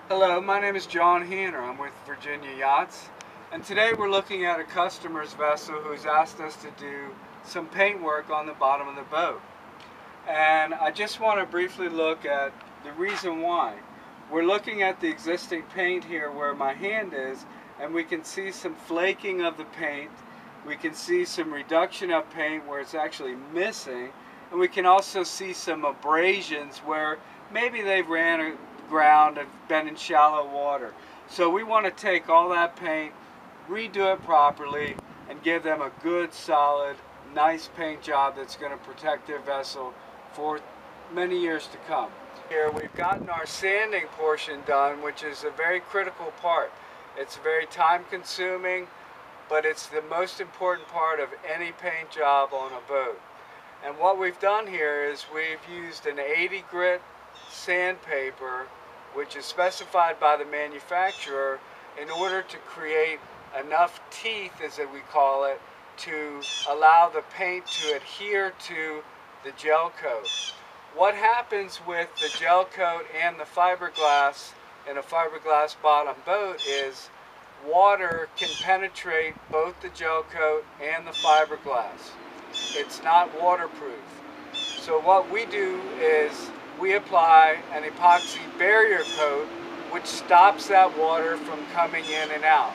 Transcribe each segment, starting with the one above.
Hello, my name is John Hanner. I'm with Virginia Yachts, and today we're looking at a customer's vessel who's asked us to do some paint work on the bottom of the boat. And I just want to briefly look at the reason why. We're looking at the existing paint here where my hand is, and we can see some flaking of the paint. We can see some reduction of paint where it's actually missing, and we can also see some abrasions where maybe they've ran aground and been in shallow water. So we want to take all that paint, redo it properly, and give them a good, solid, nice paint job that's going to protect their vessel for many years to come. Here we've gotten our sanding portion done, which is a very critical part. It's very time consuming, but it's the most important part of any paint job on a boat. And what we've done here is we've used an 80 grit sandpaper, which is specified by the manufacturer, in order to create enough teeth, as we call it, to allow the paint to adhere to the gel coat. What happens with the gel coat and the fiberglass in a fiberglass bottom boat is water can penetrate both the gel coat and the fiberglass. It's not waterproof. So what we do is we apply an epoxy barrier coat which stops that water from coming in and out.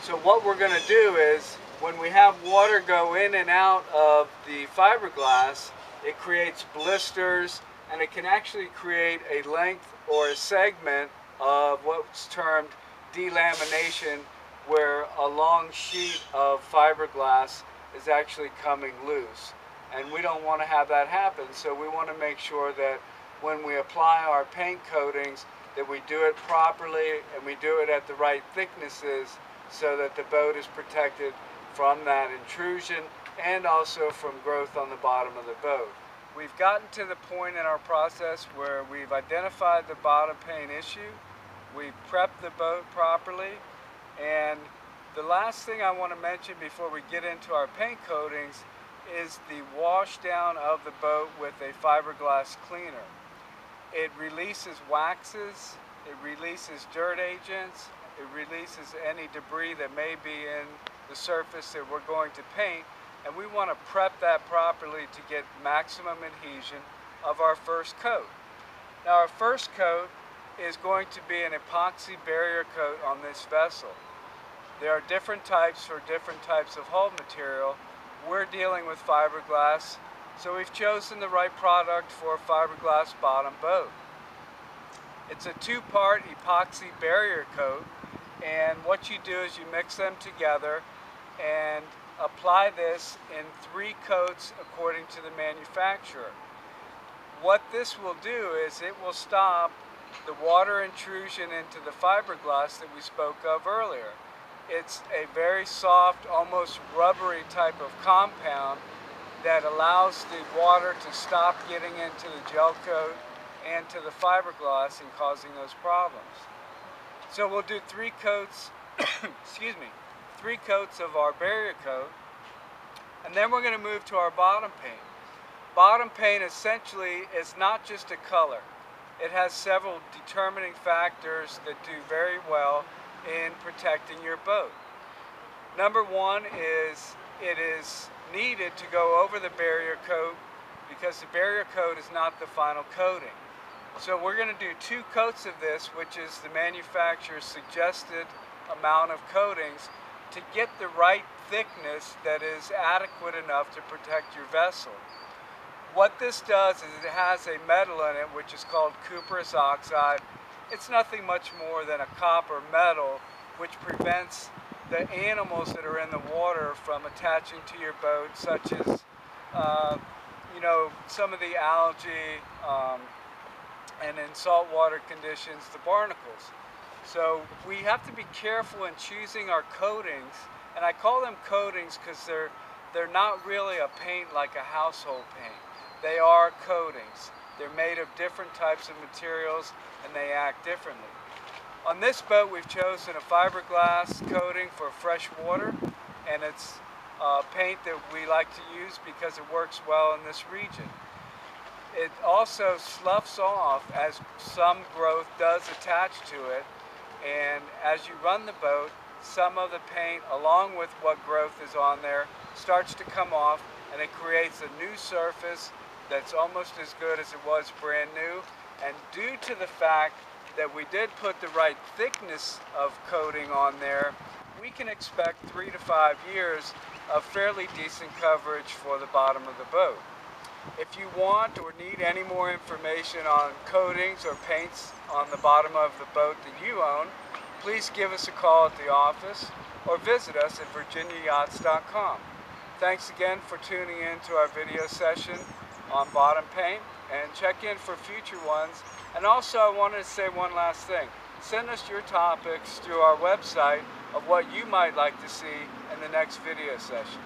So what we're going to do is when we have water go in and out of the fiberglass, it creates blisters, and it can actually create a length or a segment of what's termed delamination, where a long sheet of fiberglass is actually coming loose. And we don't want to have that happen, so we want to make sure that when we apply our paint coatings that we do it properly and we do it at the right thicknesses so that the boat is protected from that intrusion and also from growth on the bottom of the boat. We've gotten to the point in our process where we've identified the bottom paint issue, we've prepped the boat properly, and the last thing I want to mention before we get into our paint coatings is the wash down of the boat with a fiberglass cleaner. It releases waxes, it releases dirt agents, it releases any debris that may be in the surface that we're going to paint, and we want to prep that properly to get maximum adhesion of our first coat. Now our first coat is going to be an epoxy barrier coat on this vessel. There are different types for different types of hull material. We're dealing with fiberglass, so we've chosen the right product for a fiberglass bottom boat. It's a two-part epoxy barrier coat, and what you do is you mix them together and apply this in 3 coats according to the manufacturer. What this will do is it will stop the water intrusion into the fiberglass that we spoke of earlier. It's a very soft, almost rubbery type of compound that allows the water to stop getting into the gel coat and to the fiberglass and causing those problems. So we'll do 3 coats, excuse me, 3 coats of our barrier coat, and then we're going to move to our bottom paint. Bottom paint essentially is not just a color. It has several determining factors that do very well in protecting your boat. Number one is it is needed to go over the barrier coat because the barrier coat is not the final coating. So we're going to do 2 coats of this, which is the manufacturer's suggested amount of coatings, to get the right thickness that is adequate enough to protect your vessel. What this does is it has a metal in it which is called cuprous oxide. It's nothing much more than a copper metal which prevents the animals that are in the water from attaching to your boat, such as some of the algae and in saltwater conditions, the barnacles. So we have to be careful in choosing our coatings, and I call them coatings because they're not really a paint like a household paint. They are coatings. They're made of different types of materials and they act differently. On this boat we've chosen a fiberglass coating for fresh water, and it's paint that we like to use because it works well in this region. it also sloughs off as some growth does attach to it, and as you run the boat, some of the paint along with what growth is on there starts to come off, and it creates a new surface that's almost as good as it was brand new. And due to the fact that we did put the right thickness of coating on there, we can expect 3 to 5 years of fairly decent coverage for the bottom of the boat. If you want or need any more information on coatings or paints on the bottom of the boat that you own, please give us a call at the office or visit us at virginiayachts.com. Thanks again for tuning in to our video session on bottom paint, and check in for future ones. And also I wanted to say one last thing. Send us your topics through our website of what you might like to see in the next video session.